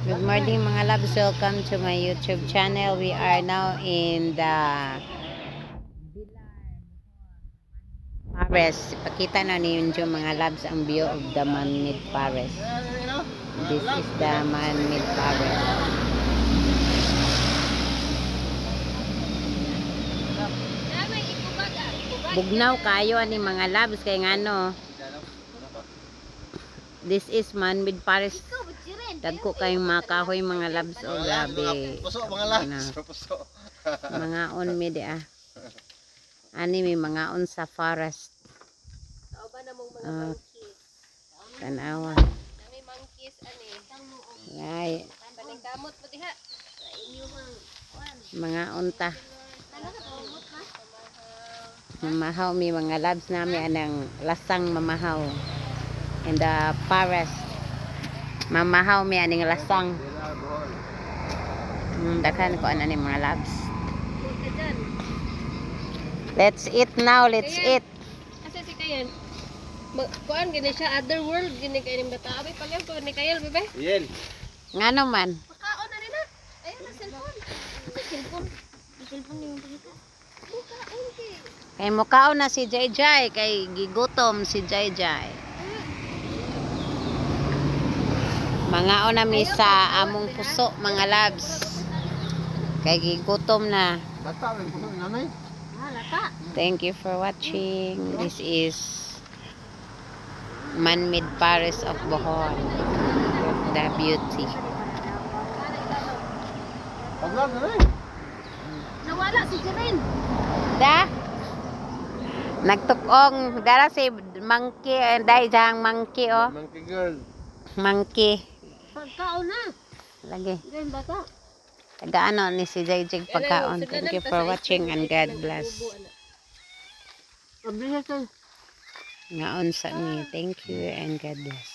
Good morning mga loves, welcome to my YouTube channel. We are now in the forest. Ipakita na ninyo mga loves ang view of the man-made forest. This is the man-made forest. Bugnaw kayo ani mga loves kay ngano. This is man-made forest. Dagko kayong mga kahoy mga loves o grabe. Puso mga loves, puso. Mga on mi di ah. Ani may mga on sa forest. Tanawa. May monkeys ani. Ay, Paningkamot mo diha. mga unta. Mamahaw mi mga loves nami anang lasang mamahaw. In the forest. Mamahaw mi aning lasang. Daghan ko ano ni mga loves. Let's eat now, let's eat. Asa si Kayan? Kuan gini siya other world gini kay ning bata. Abi pagyan ko ni Kayal bebe. Yen. Ngano man? Pakaon na nila. Ayun na cellphone. Cellphone. Cellphone ni pagka. Bukaon ki. Kay mukaon na si Jayjay, kay gigutom si Jayjay. Mga onami sa among puso mga loves. Kay gigutom na. Bata rin puso nanay. Lata. Thank you for watching. This is man-made forest of Bohol. The beauty. Paglan na rin. Nawala si Jaren. Da? Nagtukong. Dara si monkey. Dahil diyang monkey oh. Monkey girl. Monkey. Pagkaon na. Lagi. Gan bata. Taga-ano ni si Jayjay pagkaon. Thank you for watching and God bless. Abli sa Ngaon sa mi. Thank you and God bless.